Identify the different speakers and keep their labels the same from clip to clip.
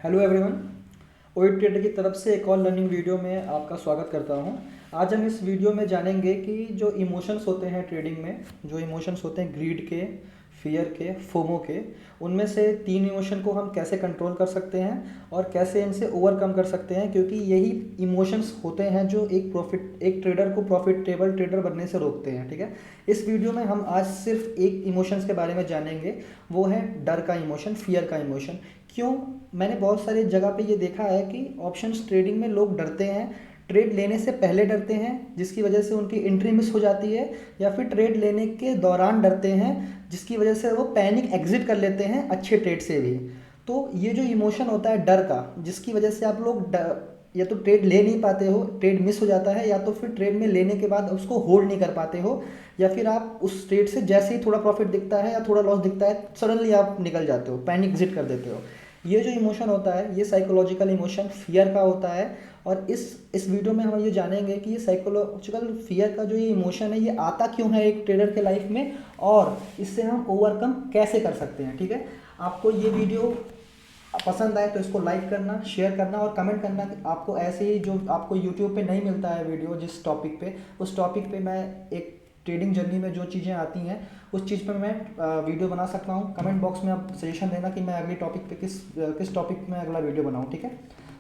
Speaker 1: Hello everyone. ओइट trader की तरफ से एक और लर्निंग वीडियो में आपका स्वागत करता हूं। आज हम इस वीडियो में जानेंगे कि जो इमोशंस होते हैं ट्रेडिंग में, जो इमोशंस होते हैं ग्रीड के, फियर के, फोमो के, उनमें से 3 इमोशन को हम कैसे कंट्रोल कर सकते हैं और कैसे इनसे ओवरकम कर सकते हैं, क्योंकि यही इमोशंस होते हैं जो एक ट्रेडर को प्रॉफिटेबल ट्रेडर बनने से रोकते हैं। ठीक है, इस वीडियो में हम आज सिर्फ एक इमोशंस के बारे में जानेंगे, वो है डर का इमोशन, फियर का इमोशन। क्यों? मैंने बहुत सारी जगह पे ये देखा है कि ऑप्शंस ट्रेडिंग में लोग डरते हैं, ट्रेड लेने से पहले डरते हैं जिसकी वजह से उनकी एंट्री मिस हो जाती है, या फिर ट्रेड लेने के दौरान डरते हैं जिसकी वजह से वो पैनिक एग्जिट कर लेते हैं अच्छे ट्रेड से भी। तो ये जो इमोशन होता है डर का, जिसकी वजह से आप लोग या तो ट्रेड ले नहीं पाते हो, ट्रेड मिस हो जाता है, या तो फिर ट्रेड में लेने के बाद उसको होल्ड नहीं कर पाते हो, या फिर आप उस ट्रेड से जैसे ही थोड़ा प्रॉफिट दिखता है या थोड़ा लॉस दिखता है सडनली आप निकल जाते हो, पैनिक एग्जिट कर देते हो। ये जो इमोशन होता है ये साइकोलॉजिकल इमोशन फियर का होता है। और इस वीडियो में हम ये जानेंगे कि ये साइकोलॉजिकल फियर का जो ये इमोशन है ये आता क्यों है एक ट्रेडर के लाइफ में, और इससे हम ओवरकम कैसे कर सकते हैं। ठीक है, आपको ये वीडियो पसंद आए तो इसको लाइक करना, शेयर करना और कमेंट करना कि आपको ऐसे ही जो आपको यूट्यूब पे नहीं मिलता है वीडियो जिस टॉपिक पे, उस टॉपिक पे मैं एक ट्रेडिंग जर्नी में जो चीज़ें आती हैं उस चीज़ पर मैं वीडियो बना सकता हूँ। कमेंट बॉक्स में आप सजेशन देना कि मैं अगली टॉपिक पे किस टॉपिक में अगला वीडियो बनाऊँ। ठीक है,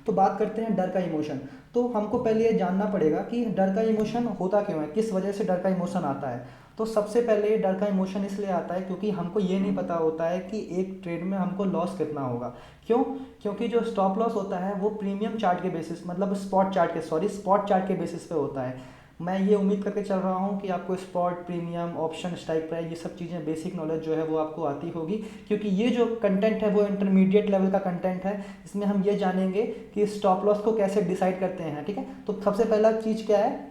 Speaker 1: तो बात करते हैं डर का इमोशन। तो हमको पहले ये जानना पड़ेगा कि डर का इमोशन होता क्यों है, किस वजह से डर का इमोशन आता है। तो सबसे पहले डर का इमोशन इसलिए आता है क्योंकि हमको ये नहीं पता होता है कि एक ट्रेड में हमको लॉस कितना होगा। क्यों? क्योंकि जो स्टॉप लॉस होता है वो प्रीमियम चार्ट के बेसिस, मतलब स्पॉट चार्ट के बेसिस पे होता है। मैं ये उम्मीद करके चल रहा हूँ कि आपको spot, premium, option, strike price, ये सब चीज़ें बेसिक नॉलेज जो है वो आपको आती होगी, क्योंकि ये जो कंटेंट है वो इंटरमीडिएट लेवल का कंटेंट है। इसमें हम ये जानेंगे कि स्टॉप लॉस को कैसे डिसाइड करते हैं। ठीक है, तो सबसे पहला चीज़ क्या है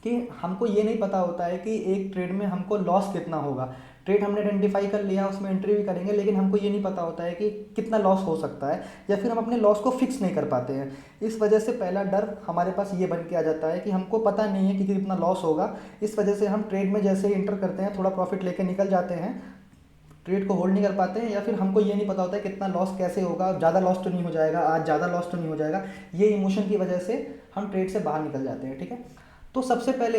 Speaker 1: कि हमको ये नहीं पता होता है कि एक ट्रेड में हमको लॉस कितना होगा। ट्रेड हमने आइडेंटिफाई कर लिया, उसमें एंट्री भी करेंगे, लेकिन हमको ये नहीं पता होता है कि कितना लॉस हो सकता है, या फिर हम अपने लॉस को फिक्स नहीं कर पाते हैं। इस वजह से पहला डर हमारे पास ये बन के आ जाता है कि हमको पता नहीं है कि कितना लॉस होगा। इस वजह से हम ट्रेड में जैसे ही इंटर करते हैं थोड़ा प्रॉफिट लेके निकल जाते हैं, ट्रेड को होल्ड नहीं कर पाते हैं, या फिर हमको ये नहीं पता होता है कितना लॉस कैसे होगा, ज़्यादा लॉस तो नहीं हो जाएगा आज, ज़्यादा लॉस तो नहीं हो जाएगा। ये इमोशन की वजह से हम ट्रेड से बाहर निकल जाते हैं। ठीक है, तो सबसे पहले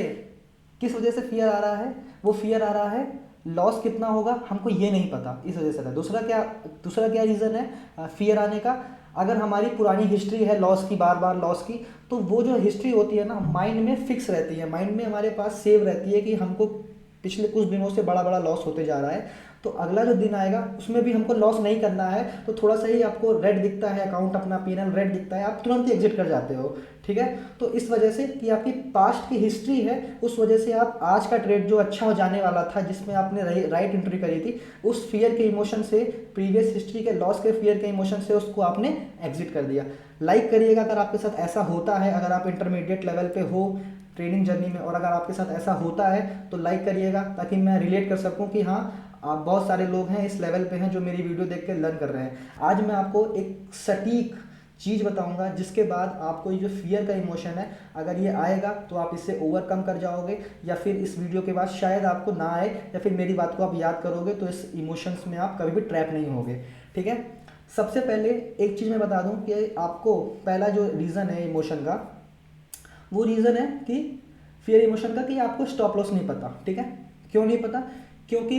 Speaker 1: किस वजह से फियर आ रहा है? वो फियर आ रहा है लॉस कितना होगा, हमको ये नहीं पता, इस वजह से था। दूसरा क्या रीज़न है फियर आने का? अगर हमारी पुरानी हिस्ट्री है लॉस की, बार बार लॉस की, तो वो जो हिस्ट्री होती है ना माइंड में फिक्स रहती है, माइंड में हमारे पास सेव रहती है कि हमको पिछले कुछ दिनों से बड़ा बड़ा लॉस होते जा रहा है, तो अगला जो दिन आएगा उसमें भी हमको लॉस नहीं करना है। तो थोड़ा सा ही आपको रेड दिखता है अकाउंट, अपना पीएनएल रेड दिखता है, आप तुरंत ही एग्जिट कर जाते हो। ठीक है, तो इस वजह से कि आपकी पास्ट की हिस्ट्री है, उस वजह से आप आज का ट्रेड जो अच्छा हो जाने वाला था, जिसमें आपने राइट एंट्री करी थी, उस फियर के इमोशन से, प्रीवियस हिस्ट्री के लॉस के फियर के इमोशन से उसको आपने एग्जिट कर दिया। लाइक करिएगा अगर आपके साथ ऐसा होता है, अगर आप इंटरमीडिएट लेवल पे हो ट्रेडिंग जर्नी में, और अगर आपके साथ ऐसा होता है तो लाइक करिएगा, ताकि मैं रिलेट कर सकूं कि हाँ आप बहुत सारे लोग हैं इस लेवल पे हैं जो मेरी वीडियो देख के लर्न कर रहे हैं। आज मैं आपको एक सटीक चीज़ बताऊंगा जिसके बाद आपको ये जो फियर का इमोशन है, अगर ये आएगा तो आप इससे ओवरकम कर जाओगे, या फिर इस वीडियो के बाद शायद आपको ना आए, या फिर मेरी बात को आप याद करोगे तो इस इमोशंस में आप कभी भी ट्रैप नहीं होगे। ठीक है, सबसे पहले एक चीज़ मैं बता दूं कि आपको पहला जो रीज़न है इमोशन का, वो रीज़न है कि फियर इमोशन का, कि आपको स्टॉप लॉस नहीं पता। ठीक है, क्यों नहीं पता? क्योंकि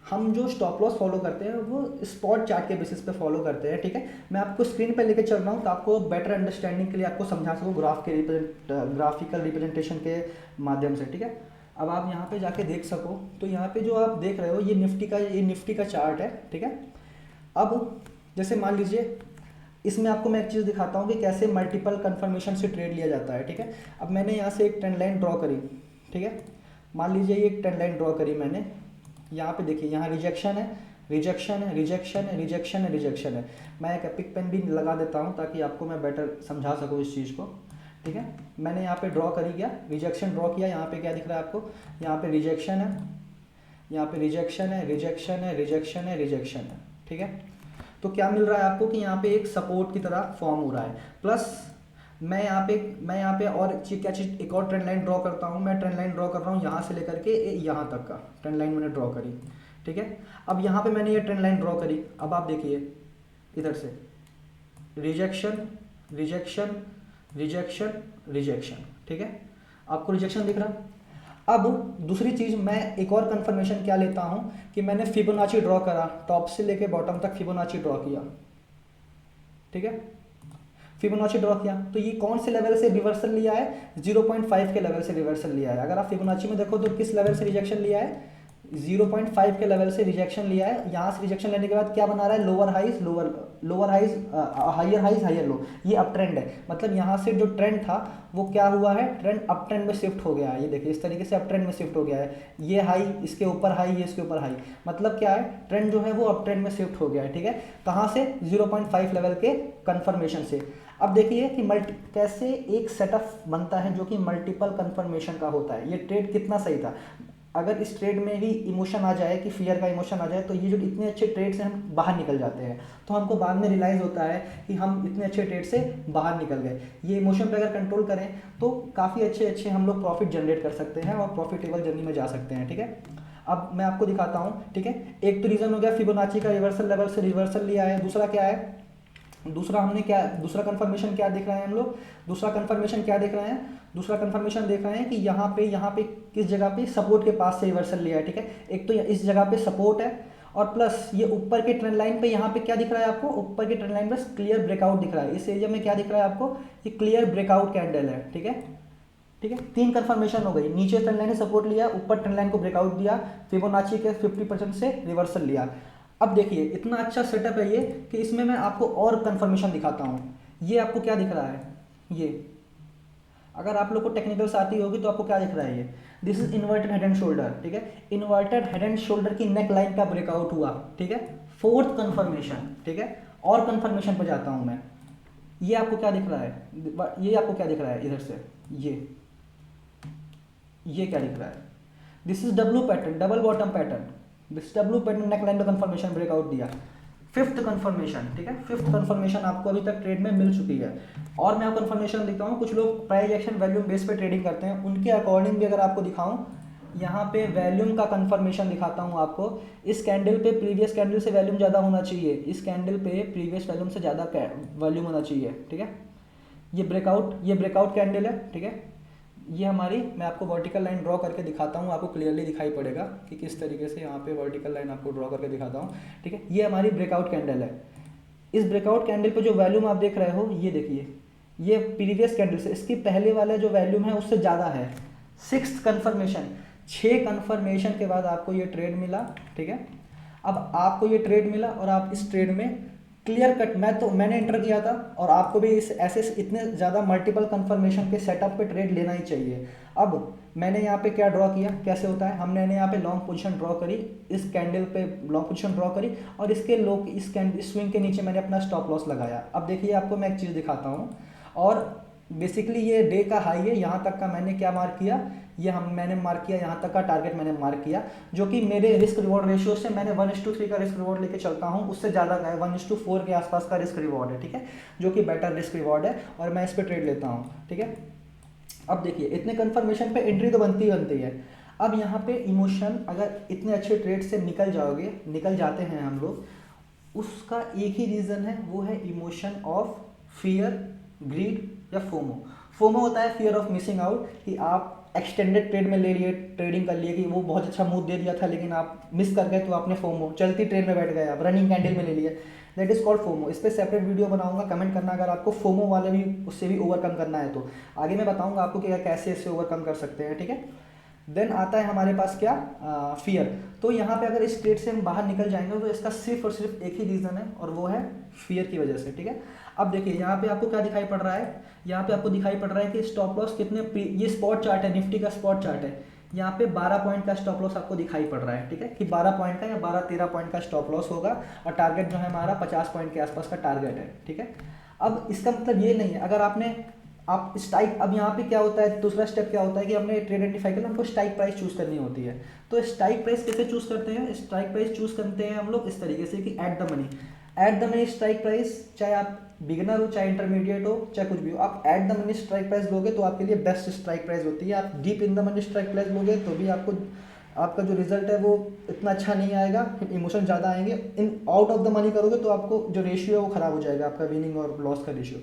Speaker 1: हम जो स्टॉप लॉस फॉलो करते हैं वो स्पॉट चार्ट के बेसिस पे फॉलो करते हैं। ठीक है, मैं आपको स्क्रीन पे लेके चल रहा हूँ तो आपको बेटर अंडरस्टैंडिंग के लिए आपको समझा सकूँ ग्राफिकल रिप्रेजेंटेशन के माध्यम से। ठीक है, अब आप यहाँ पे जाके देख सको, तो यहाँ पे जो आप देख रहे हो ये निफ्टी का चार्ट है। ठीक है, अब जैसे मान लीजिए इसमें आपको मैं एक चीज़ दिखाता हूँ कि कैसे मल्टीपल कन्फर्मेशन से ट्रेड लिया जाता है। ठीक है, अब मैंने यहाँ से एक ट्रेंड लाइन ड्रॉ करी। ठीक है, मान लीजिए ये एक ट्रेंड लाइन ड्रॉ करी मैंने, यहाँ पे देखिए यहाँ रिजेक्शन है, रिजेक्शन है, रिजेक्शन है, रिजेक्शन है, रिजेक्शन है। मैं एक एपिक पेन भी लगा देता हूँ ताकि आपको मैं बेटर समझा सकूँ इस चीज़ को। ठीक है, मैंने यहाँ पे ड्रॉ करी गया, रिजेक्शन ड्रॉ किया, यहाँ पे क्या दिख रहा है आपको, यहाँ पे रिजेक्शन है, यहाँ पे रिजेक्शन है, रिजेक्शन है, रिजेक्शन है, रिजेक्शन है। ठीक है, तो क्या मिल रहा है आपको कि यहाँ पे एक सपोर्ट की तरह फॉर्म हो रहा है, प्लस मैं यहाँ पे और क्या चीज़ एक और ट्रेंड लाइन ड्रॉ करता हूँ। मैं ट्रेंड लाइन ड्रॉ कर रहा हूँ यहाँ से लेकर के यहाँ तक का ट्रेंड लाइन मैंने ड्रॉ करी। ठीक है, अब यहाँ पे मैंने ये ट्रेंड लाइन ड्रॉ करी, अब आप देखिए इधर से रिजेक्शन रिजेक्शन रिजेक्शन रिजेक्शन, ठीक है, आपको रिजेक्शन दिख रहा। अब दूसरी चीज़ मैं एक और कंफर्मेशन क्या लेता हूँ कि मैंने फिबोनाची ड्रॉ करा, टॉप से लेके बॉटम तक फिबोनाची ड्रॉ किया, ठीक है, फिबोनाची ड्रॉ किया, तो ये कौन से लेवल से रिवर्सल लिया है, 0.5 के लेवल से रिवर्सल लिया है। अगर आप फिबोनाची में देखो तो किस लेवल से रिजेक्शन लिया है, 0.5 के लेवल से रिजेक्शन लिया है। यहाँ से रिजेक्शन लेने के बाद क्या बना रहा है, lower highs lower highs higher low, ये अप ट्रेंड है। मतलब यहाँ से जो ट्रेंड था वो क्या हुआ है, ट्रेंड अप ट्रेंड में शिफ्ट हो गया है। ये देखिए इस तरीके से अप ट्रेंड में शिफ्ट हो गया है, ये हाई इसके ऊपर हाई, ये इसके ऊपर हाई, मतलब क्या है, ट्रेंड जो है वो अप ट्रेंड में शिफ्ट हो गया है, ठीक है। कहाँ से, 0.5 लेवल के कंफर्मेशन से। अब देखिए कि कैसे एक सेटअप बनता है जो कि मल्टीपल कंफर्मेशन का होता है। ये ट्रेड कितना सही था, अगर इस ट्रेड में भी इमोशन आ जाए कि फियर का इमोशन आ जाए तो ये जो इतने अच्छे ट्रेड से हम बाहर निकल जाते हैं, तो हमको बाद में रियलाइज़ होता है कि हम इतने अच्छे ट्रेड से बाहर निकल गए। ये इमोशन पे अगर कंट्रोल करें तो काफ़ी अच्छे हम लोग प्रॉफिट जनरेट कर सकते हैं और प्रॉफिटेबल जर्नी में जा सकते हैं, ठीक है। अब मैं आपको दिखाता हूँ, ठीक है। एक तो रीज़न हो गया फिबोनाची का रिवर्सल लेवल से रिवर्सल लिया है। दूसरा क्या है, दूसरा हमने क्या, दूसरा कंफर्मेशन क्या देख रहे हैं हम लोग, दूसरा कंफर्मेशन क्या देख रहे हैं, दूसरा कंफर्मेशन देख रहे हैं कि यहाँ पे किस जगह पे सपोर्ट के पास से रिवर्सल लिया है, ठीक है। एक तो इस जगह पे सपोर्ट है और प्लस ये ऊपर के ट्रेंड लाइन पे यहाँ पे क्या दिख रहा है आपको, ऊपर के ट्रेंड लाइन पे क्लियर ब्रेकआउट दिख रहा है। इस एरिया में क्या दिख रहा है आपको, ये क्लियर ब्रेकआउट कैंडल है, ठीक है, ठीक है। 3 कंफर्मेशन हो गई, नीचे ट्रेंड लाइन ने सपोर्ट लिया, ऊपर ट्रेंड लाइन को ब्रेकआउट दिया, फिबोनाची के 50% से रिवर्सल लिया। अब देखिए इतना अच्छा सेटअप है ये कि इसमें मैं आपको और कंफर्मेशन दिखाता हूँ। ये आपको क्या दिख रहा है, ये अगर आप लोग को टेक्निकल्स आती होगी तो आपको क्या दिख रहा है, ये this is inverted head and shoulder, ठीक है। इन्वर्टेड हेड एंड शोल्डर की नेक लाइन का ब्रेकआउट हुआ, ठीक है, 4th कंफर्मेशन, ठीक है। और कंफर्मेशन पर जाता हूँ मैं, ये आपको क्या दिख रहा है, ये आपको क्या दिख रहा है इधर से, ये क्या दिख रहा है, this is W pattern, double bottom pattern, this W pattern neck line पे कंफर्मेशन ब्रेकआउट दिया, 5th कंफर्मेशन, ठीक है। 5th कंफर्मेशन आपको अभी तक ट्रेड में मिल चुकी है। और मैं आपको कंफर्मेशन दिखाता हूँ, कुछ लोग प्राइस एक्शन वैल्यूम बेस पे ट्रेडिंग करते हैं, उनके अकॉर्डिंग भी अगर आपको दिखाऊं, यहाँ पे वैल्यूम का कंफर्मेशन दिखाता हूँ आपको। इस कैंडल पे प्रीवियस कैंडल से वैल्यूम ज़्यादा होना चाहिए, इस कैंडल पे प्रीवियस वैल्यूम से ज़्यादा वैल्यूम होना चाहिए, ठीक है। ये ब्रेकआउट कैंडल है, ठीक है। ये हमारी, मैं आपको वर्टिकल लाइन ड्रॉ करके दिखाता हूँ, आपको क्लियरली दिखाई पड़ेगा कि किस तरीके से यहाँ पे वर्टिकल लाइन आपको ड्रॉ करके दिखाता हूँ, ठीक है। ये हमारी ब्रेकआउट कैंडल है। इस ब्रेकआउट कैंडल पे जो वैल्यूम आप देख रहे हो, ये देखिए, ये प्रीवियस कैंडल से इसकी पहले वाला जो वैल्यूम है उससे ज़्यादा है। 6th कंफर्मेशन, 6 कंफर्मेशन के बाद आपको ये ट्रेड मिला, ठीक है। अब आपको ये ट्रेड मिला और आप इस ट्रेड में क्लियर कट, मैंने एंटर किया था और आपको भी इस ऐसे इतने ज़्यादा मल्टीपल कंफर्मेशन के सेटअप पे ट्रेड लेना ही चाहिए। अब मैंने यहाँ पे क्या ड्रॉ किया, कैसे होता है, हमने यहाँ पे लॉन्ग पोजीशन ड्रॉ करी, इस कैंडल पे लॉन्ग पोजीशन ड्रॉ करी और इसके इस स्विंग के नीचे मैंने अपना स्टॉप लॉस लगाया। अब देखिए आपको मैं एक चीज़ दिखाता हूँ, और बेसिकली ये डे का हाई है, यहाँ तक का मैंने क्या मार्क किया, मैंने मार्क किया, यहाँ तक का टारगेट मैंने मार्क किया, जो कि मेरे रिस्क रिवॉर्ड रेशियो से मैंने 1:3 का रिस्क रिवॉर्ड लेके चलता हूँ, उससे ज़्यादा का है, 1:4 के आसपास का रिस्क रिवॉर्ड है, ठीक है, जो कि बेटर रिस्क रिवॉर्ड है और मैं इस पर ट्रेड लेता हूँ, ठीक है। अब देखिए इतने कंफर्मेशन पे एंट्री तो बनती है। अब यहाँ पे इमोशन, अगर इतने अच्छे ट्रेड से निकल जाते हैं हम लोग, उसका एक ही रीज़न है, वो है इमोशन ऑफ फियर, ग्रीड या फोमो होता है फियर ऑफ मिसिंग आउट, कि आप एक्सटेंडेड ट्रेड में ले लिए, ट्रेडिंग कर लिए कि वो बहुत अच्छा मूव दे दिया था लेकिन आप मिस कर गए, तो आपने फोमो, चलती ट्रेड में बैठ गए आप, रनिंग कैंडल में ले लिए, दैट इज कॉल्ड फोमो। इस पर सेपरेट वीडियो बनाऊंगा, कमेंट करना अगर आपको फोमो वाले भी उससे भी ओवरकम करना है तो आगे मैं बताऊंगा आपको कि कैसे इससे ओवरकम कर सकते हैं, ठीक है। देन आता है हमारे पास क्या, फियर। तो यहाँ पे अगर इस ट्रेड से हम बाहर निकल जाएंगे तो इसका सिर्फ और सिर्फ एक ही रीज़न है और वो है फियर की वजह से, ठीक है। अब देखिए यहाँ पे आपको क्या दिखाई पड़ रहा है, यहाँ पे आपको दिखाई पड़ रहा है कि स्टॉप लॉस कितने, ये स्पॉट चार्ट है, निफ्टी का स्पॉट चार्ट है, यहाँ पे 12 पॉइंट का स्टॉप लॉस आपको दिखाई पड़ रहा है, ठीक है, कि 12 पॉइंट का या 12-13 पॉइंट का स्टॉप लॉस होगा और टारगेट जो है हमारा 50 पॉइंट के आसपास का टारगेट है, ठीक है। अब इसका मतलब ये नहीं है, अगर आप स्ट्राइक, अब यहाँ पे क्या होता है, दूसरा स्टेप क्या होता है कि हमने ट्रेड आइडेंटिफाई किया, हमको स्ट्राइक प्राइस चूज करनी होती है। तो स्ट्राइक प्राइस कैसे चूज करते हैं, स्ट्राइक प्राइस चूज करते हैं हम लोग इस तरीके से कि eight the money strike price, चाहे आप बिगिनर हो, चाहे इंटरमीडिएट हो, चाहे कुछ भी हो, आप eight the money strike price लोगे तो आपके लिए बेस्ट स्ट्राइक प्राइस होती है। आप deep in the money strike price लोगे तो भी आपको आपका जो रिजल्ट है वो इतना अच्छा नहीं आएगा, फिर इमोशन ज़्यादा आएंगे। In out of the money करोगे तो आपको जो रेशियो है वो ख़राब हो जाएगा, आपका विनिंग और लॉस का ratio.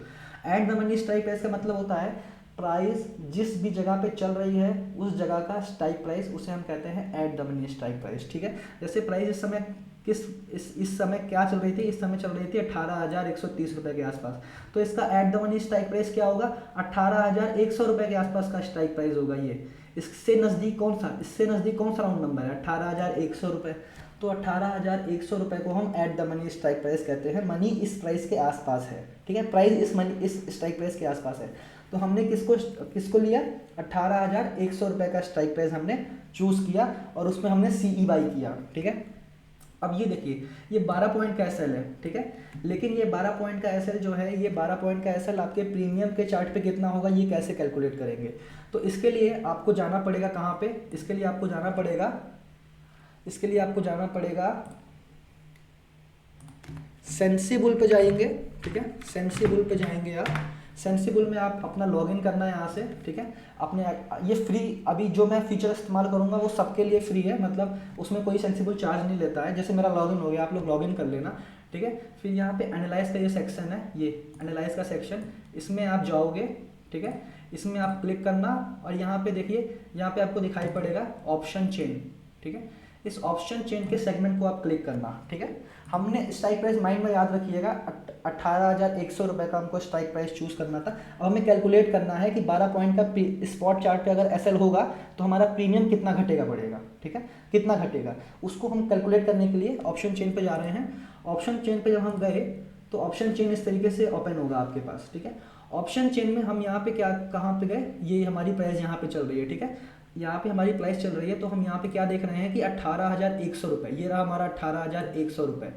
Speaker 1: Eight the money strike price का मतलब होता है प्राइस जिस भी जगह पे चल रही है उस जगह का स्ट्राइक प्राइस, उसे हम कहते हैं eight the money strike price. ठीक है, जैसे प्राइस इस समय इस समय क्या चल रही थी, इस समय चल रही थी 18,130 रुपये के आसपास। तो इसका eight the money strike price क्या होगा, 18,100 रुपये के आसपास का स्ट्राइक प्राइस होगा ये। इससे नज़दीक कौन सा, इससे नज़दीक कौन सा राउंड नंबर है, 18,100 रुपये। तो 18,100 रुपये को हम eight the money strike price कहते हैं। मनी इस प्राइस के आसपास है, ठीक है, प्राइस इस स्ट्राइक प्राइस के आसपास है। तो हमने किसको लिया, 18,100 रुपये का स्ट्राइक प्राइस हमने चूज़ किया और उसमें हमने CE बाई किया। ठीक है, अब ये देखिए ये 12 पॉइंट का SL है। ठीक है, लेकिन ये 12 पॉइंट का SL जो है, ये 12 पॉइंट का SL आपके प्रीमियम के चार्ट पे कितना होगा, ये कैसे कैलकुलेट करेंगे। तो इसके लिए आपको जाना पड़ेगा कहाँ पे, इसके लिए आपको जाना पड़ेगा सेंसिबल पे जाएंगे। ठीक है, सेंसिबल पे जाएंगे आप। सेंसिबल में आप अपना लॉगिन करना है यहाँ से। ठीक है, अपने ये फ्री, अभी जो मैं फीचर इस्तेमाल करूँगा वो सबके लिए फ्री है, मतलब उसमें कोई सेंसिबल चार्ज नहीं लेता है। जैसे मेरा लॉगिन हो गया, आप लोग लॉगिन कर लेना। ठीक है, फिर यहाँ पे एनालाइज का ये सेक्शन है, ये एनालाइज का सेक्शन, इसमें आप जाओगे। ठीक है, इसमें आप क्लिक करना और यहाँ पे देखिए, यहाँ पे आपको दिखाई पड़ेगा ऑप्शन चेन। ठीक है, इस ऑप्शन चेन के सेगमेंट को आप क्लिक करना। ठीक है, हमने स्ट्राइक प्राइस माइंड में याद रखिएगा, 18,100 रुपये का हमको स्ट्राइक प्राइस चूज़ करना था। अब हमें कैलकुलेट करना है कि 12 पॉइंट का स्पॉट चार्ट पे अगर SL होगा तो हमारा प्रीमियम कितना घटेगा बढ़ेगा। ठीक है, कितना घटेगा, उसको हम कैलकुलेट करने के लिए ऑप्शन चेन पे जा रहे हैं। ऑप्शन चेन पे जब हम गए तो ऑप्शन चेन इस तरीके से ओपन होगा आपके पास। ठीक है, ऑप्शन चेन में हम यहाँ पे कहाँ पे गए, ये हमारी प्राइस यहाँ पे चल रही है। ठीक है, यहाँ पे हमारी प्राइस चल रही है, तो हम यहाँ पे क्या देख रहे हैं कि 18,100 रुपये, ये रहा हमारा 18,100 रुपये।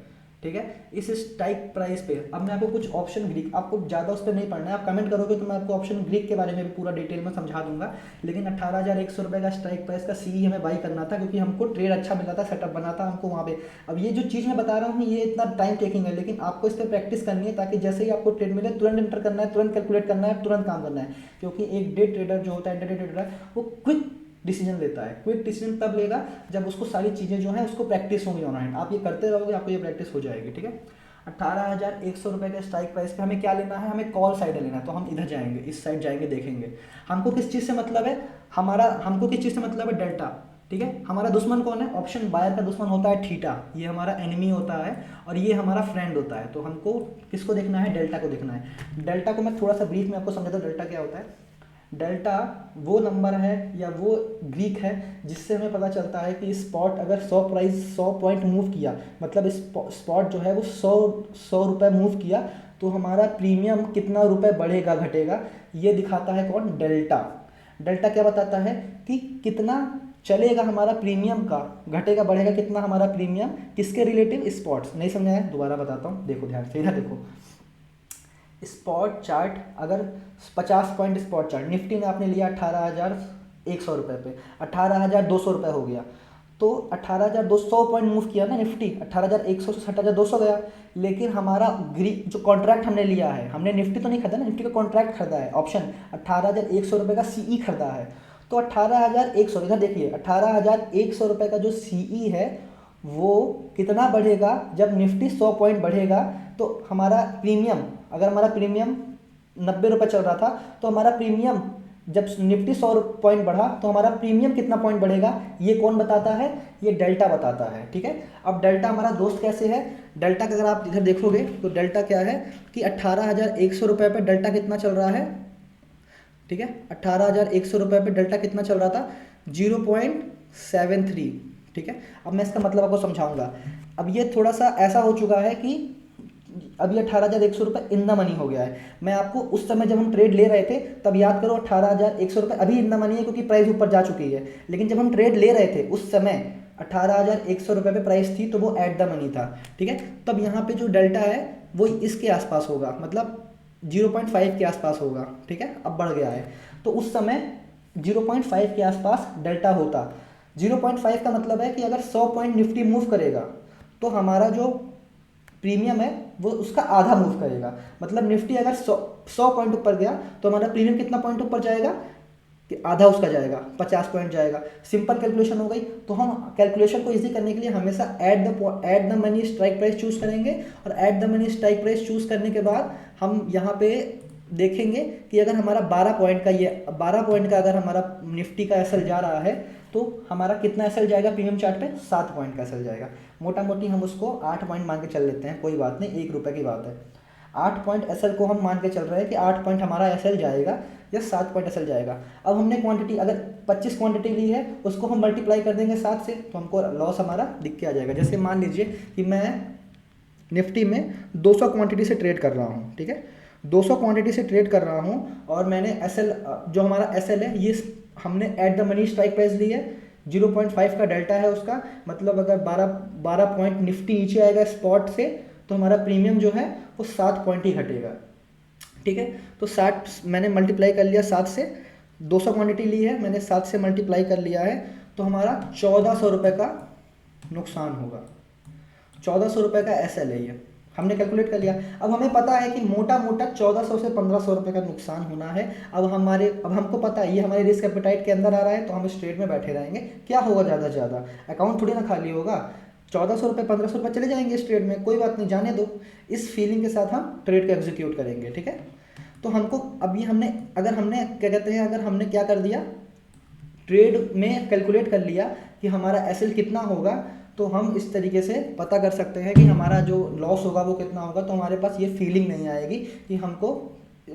Speaker 1: ठीक है, इस स्ट्राइक प्राइस पे अब मैं आपको कुछ ऑप्शन ग्रीक, आपको ज़्यादा उस पर नहीं पढ़ना है, आप कमेंट करोगे तो मैं आपको ऑप्शन ग्रीक के बारे में भी पूरा डिटेल में समझा दूंगा। लेकिन 18,100 रुपये का स्ट्राइक प्राइस का CE हमें बाई करना था, क्योंकि हमको ट्रेड अच्छा मिला था, सेटअप बना था हमको वहाँ पे। अब ये जो चीज़ मैं बता रहा हूँ ये इतना टाइम टेकिंग है, लेकिन आपको इस पर प्रैक्टिस करनी है, ताकि जैसे ही आपको ट्रेड मिले तुरंत एंटर करना है, तुरंत कैलकुलेट करना है, तुरंत काम करना है। क्योंकि एक डे ट्रेडर जो होता है, इंटरडे ट्रेडर, वो क्विक डिसीजन लेता है। क्विक डिसीजन तब लेगा जब उसको सारी चीज़ें जो है उसको प्रैक्टिस होंगी ऑनलाइन। आप ये करते रहोगे, आपको ये प्रैक्टिस हो जाएगी। ठीक है, 18,100 रुपये के स्ट्राइक प्राइस पे हमें क्या लेना है, हमें कॉल साइड लेना है। तो हम इधर जाएंगे, इस साइड जाएंगे, देखेंगे हमको किस चीज़ से मतलब है, हमको किस चीज़ से मतलब है, डेल्टा। ठीक है, हमारा दुश्मन कौन है, ऑप्शन बायर का दुश्मन होता है थीटा, ये हमारा एनिमी होता है और ये हमारा फ्रेंड होता है। तो हमको किसको देखना है, डेल्टा को देखना है। डेल्टा को मैं थोड़ा सा ब्रीफ में आपको समझाता हूँ, डेल्टा क्या होता है। डेल्टा वो नंबर है या वो ग्रीक है जिससे हमें पता चलता है कि स्पॉट अगर 100 पॉइंट मूव किया, मतलब स्पॉट जो है वो 100 रुपये मूव किया, तो हमारा प्रीमियम कितना रुपए बढ़ेगा घटेगा, ये दिखाता है कौन, डेल्टा। डेल्टा क्या बताता है कि कितना चलेगा हमारा प्रीमियम का, घटेगा बढ़ेगा कितना हमारा प्रीमियम, किसके रिलेटिव, स्पॉट्स। नहीं समझ आया, दोबारा बताता हूँ, देखो ध्यान से, इधर देखो। स्पॉट चार्ट, अगर 50 पॉइंट स्पॉट चार्ट, निफ्टी में आपने लिया 18,100 रुपये पे, 18,200 रुपये हो गया, तो 18,200 पॉइंट मूव किया ना निफ्टी, 18,100 से 18,200 गया। लेकिन हमारा जो कॉन्ट्रैक्ट हमने लिया है, हमने निफ्टी तो नहीं खरीदा ना, निफ्टी का कॉन्ट्रैक्ट खरीदा है, ऑप्शन 18,100 रुपये का CE खरीदा है। तो 18,100, इधर देखिए 18,100 रुपये का जो CE है वो कितना बढ़ेगा, जब निफ्टी 100 पॉइंट बढ़ेगा तो हमारा प्रीमियम, अगर हमारा प्रीमियम 90 रुपये चल रहा था तो हमारा प्रीमियम, जब निफ्टी 100 पॉइंट बढ़ा तो हमारा प्रीमियम कितना पॉइंट बढ़ेगा, ये कौन बताता है, ये डेल्टा बताता है। ठीक है, अब डेल्टा हमारा दोस्त कैसे है, डेल्टा का अगर आप इधर देखोगे तो डेल्टा क्या है कि 18,100 रुपये पे डेल्टा कितना चल रहा है। ठीक है, 18,100 रुपये पे डेल्टा कितना चल रहा था, 0.73। ठीक है, अब मैं इसका मतलब आपको समझाऊंगा। अब ये थोड़ा सा ऐसा हो चुका है कि अभी 18,100 रुपये इन द मनी हो गया है। मैं आपको उस समय जब हम ट्रेड ले रहे थे तब याद करो 18,100 रुपये अभी इन द मनी है, क्योंकि प्राइस ऊपर जा चुकी है। लेकिन जब हम ट्रेड ले रहे थे उस समय 18,100 रुपये पे प्राइस थी, तो वो एट द मनी था। ठीक है, तब यहाँ पे जो डेल्टा है वो इसके आसपास होगा, मतलब 0.5 के आसपास होगा। ठीक है, अब बढ़ गया है, तो उस समय 0.5 के आसपास डेल्टा होता। 0.5 का मतलब है कि अगर 100 पॉइंट निफ्टी मूव करेगा तो हमारा जो प्रीमियम है वो उसका आधा मूव करेगा। मतलब निफ्टी अगर 100 पॉइंट ऊपर गया तो हमारा प्रीमियम कितना पॉइंट ऊपर जाएगा, कि आधा उसका जाएगा, 50 पॉइंट जाएगा। सिंपल कैलकुलेशन हो गई। तो हम कैलकुलेशन को इजी करने के लिए हमेशा add the money strike price choose करेंगे, और add the money strike price choose करने के बाद हम यहाँ पे देखेंगे कि अगर हमारा 12 पॉइंट का अगर हमारा निफ्टी का एसएल जा रहा है तो हमारा कितना एसएल जाएगा प्रीमियम चार्ट पे, 7 पॉइंट का एसएल जाएगा। मोटा मोटी हम उसको 8 पॉइंट मान के चल लेते हैं, कोई बात नहीं, 1 रुपये की बात है। 8 पॉइंट एसएल को हम मान के चल रहे हैं कि 8 पॉइंट हमारा एसएल जाएगा या 7 पॉइंट एसएल जाएगा। अब हमने क्वांटिटी अगर 25 क्वांटिटी ली है, उसको हम मल्टीप्लाई कर देंगे 7 से, तो हमको लॉस हमारा दिख के आ जाएगा। जैसे मान लीजिए कि मैं निफ्टी में 200 क्वांटिटी से ट्रेड कर रहा हूँ, ठीक है, 200 क्वांटिटी से ट्रेड कर रहा हूँ, और मैंने एसएल जो हमारा एसएल है ये हमने at the money strike price ली है, 0.5 का डेल्टा है उसका, मतलब अगर 12 पॉइंट निफ्टी नीचे आएगा स्पॉट से तो हमारा प्रीमियम जो है वो 7 पॉइंट ही घटेगा, ठीक है। तो 60 मैंने मल्टीप्लाई कर लिया 7 से, 200 क्वांटिटी ली है मैंने, 7 से मल्टीप्लाई कर लिया है, तो हमारा 1400 रुपये का नुकसान होगा। 1400 रुपये का एसएल है ये, हमने कैलकुलेट कर लिया। अब हमें पता है कि मोटा मोटा 1400 से 1500 रुपये का नुकसान होना है। अब हमको पता है ये हमारे रिस्क एपेटाइट के अंदर आ रहा है, तो हम इस ट्रेड में बैठे रहेंगे। क्या होगा ज़्यादा से ज़्यादा, अकाउंट थोड़ी ना खाली होगा, 1400 रुपये 1500 रुपये चले जाएंगे इस ट्रेड में, कोई बात नहीं, जाने दो। इस फीलिंग के साथ हम ट्रेड को एग्जीक्यूट करेंगे, ठीक है। तो हमको अब ये अगर हमने क्या कर दिया, ट्रेड में कैलकुलेट कर लिया कि हमारा एसएल कितना होगा, तो हम इस तरीके से पता कर सकते हैं कि हमारा जो लॉस होगा वो कितना होगा। तो हमारे पास ये फीलिंग नहीं आएगी कि हमको,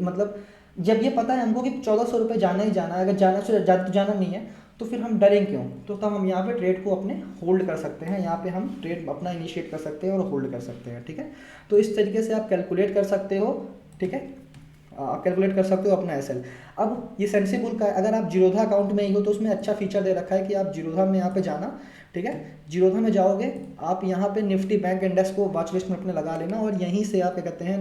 Speaker 1: मतलब जब ये पता है हमको कि 1400 रुपये जाना ही जाना है, अगर जाना से ज़्यादा तो जाना नहीं है, तो फिर हम डरें क्यों। तो तब हम यहाँ पे ट्रेड को अपने होल्ड कर सकते हैं, यहाँ पे हम ट्रेड अपना इनिशिएट कर सकते हैं और होल्ड कर सकते हैं, ठीक है। तो इस तरीके से आप कैलकुलेट कर सकते हो, ठीक है, कैलकुलेट कर सकते हो अपना एसएल। अब ये सेंसिबल का, अगर आप जीरोधा अकाउंट में ही हो तो उसमें अच्छा फीचर दे रखा है कि आप जीरोधा में यहाँ पे जाना, ठीक है, जीरोधा में जाओगे आप, यहाँ पे निफ्टी बैंक इंडेक्स को वॉच लिस्ट में अपने लगा लेना, और यहीं से आप क्या कहते हैं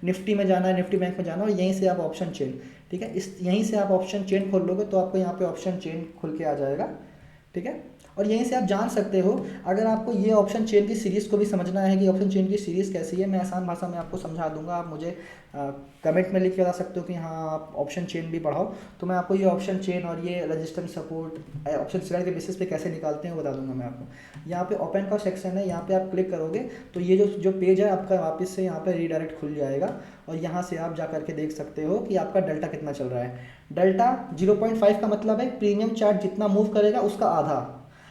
Speaker 1: निफ्टी में जाना है, निफ्टी बैंक में जाना, और यहीं से आप ऑप्शन चेन, ठीक है, यहीं से आप ऑप्शन चेन खोल लोगे तो आपको यहाँ पे ऑप्शन चेन खुल के आ जाएगा, ठीक है। और यहीं से आप जान सकते हो, अगर आपको ये ऑप्शन चेन की सीरीज़ को भी समझना है कि ऑप्शन चेन की सीरीज़ कैसी है, मैं आसान भाषा में आपको समझा दूंगा। आप मुझे कमेंट में लिख के बता सकते हो कि हाँ आप ऑप्शन चेन भी पढ़ाओ, तो मैं आपको ये ऑप्शन चेन और ये रजिस्टेंस सपोर्ट ऑप्शन शेयर के बेसिस पे कैसे निकालते हैं वो बता दूंगा मैं आपको। यहाँ पे ओपन का सेक्शन है, यहाँ पे आप क्लिक करोगे तो ये जो पेज है आपका वापस से यहाँ पे रीडायरेक्ट खुल जाएगा, और यहाँ से आप जा करके देख सकते हो कि आपका डेल्टा कितना चल रहा है। डेल्टा 0.5 का मतलब है प्रीमियम चार्ट जितना मूव करेगा उसका आधा।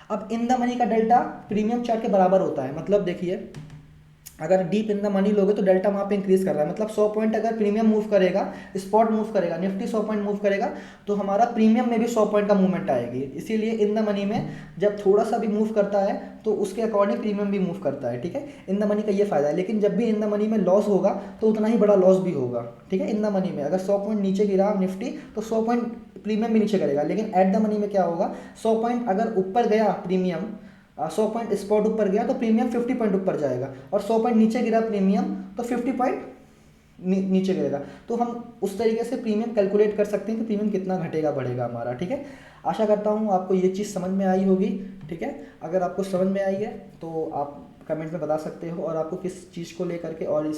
Speaker 1: अब इन द मनी का डेल्टा प्रीमियम चार्ट के बराबर होता है, मतलब देखिए अगर डीप इन द मनी लोगे तो डेल्टा वहाँ पे इंक्रीज कर रहा है, मतलब 100 पॉइंट अगर प्रीमियम मूव करेगा, स्पॉट मूव करेगा, निफ्टी 100 पॉइंट मूव करेगा, तो हमारा प्रीमियम में भी 100 पॉइंट का मूवमेंट आएगी। इसीलिए इन द मनी में जब थोड़ा सा भी मूव करता है तो उसके अकॉर्डिंग प्रीमियम भी मूव करता है, ठीक है। इन द मनी का ये फायदा है, लेकिन जब भी इन द मनी में लॉस होगा तो उतना ही बड़ा लॉस भी होगा, ठीक है। इन द मनी में अगर 100 पॉइंट नीचे गिरा निफ्टी तो 100 पॉइंट प्रीमियम भी नीचे करेगा, लेकिन एट द मनी में क्या होगा, 100 पॉइंट अगर ऊपर गया प्रीमियम, 100 पॉइंट स्पॉट ऊपर गया तो प्रीमियम 50 पॉइंट ऊपर जाएगा, और 100 पॉइंट नीचे गिरा प्रीमियम तो 50 पॉइंट नीचे गिरेगा। तो हम उस तरीके से प्रीमियम कैलकुलेट कर सकते हैं कि प्रीमियम कितना घटेगा बढ़ेगा हमारा, ठीक है। आशा करता हूँ आपको ये चीज़ समझ में आई होगी, ठीक है। अगर आपको समझ में आई है तो आप कमेंट में बता सकते हो, और आपको किस चीज़ को लेकर के और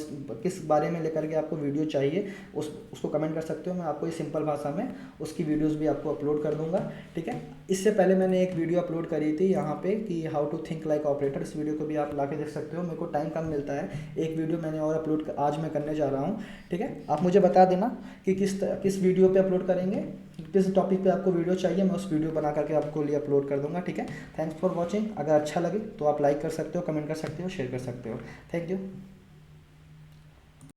Speaker 1: किस बारे में लेकर के आपको वीडियो चाहिए उसको कमेंट कर सकते हो। मैं आपको ये सिंपल भाषा में उसकी वीडियोस भी आपको अपलोड कर दूंगा, ठीक है। इससे पहले मैंने एक वीडियो अपलोड करी थी यहाँ पे कि how to think like operator, इस वीडियो को भी आप ला के देख सकते हो। मेरे को टाइम कम मिलता है, एक वीडियो मैंने और अपलोड आज मैं करने जा रहा हूँ, ठीक है। आप मुझे बता देना कि किस वीडियो पर अपलोड करेंगे, किस टॉपिक पे आपको वीडियो चाहिए, मैं उस वीडियो बना करके आपको लिए अपलोड कर दूंगा, ठीक है। Thanks for watching. अगर अच्छा लगे तो आप लाइक कर सकते हो, कमेंट कर सकते हो, शेयर कर सकते हो। Thank you.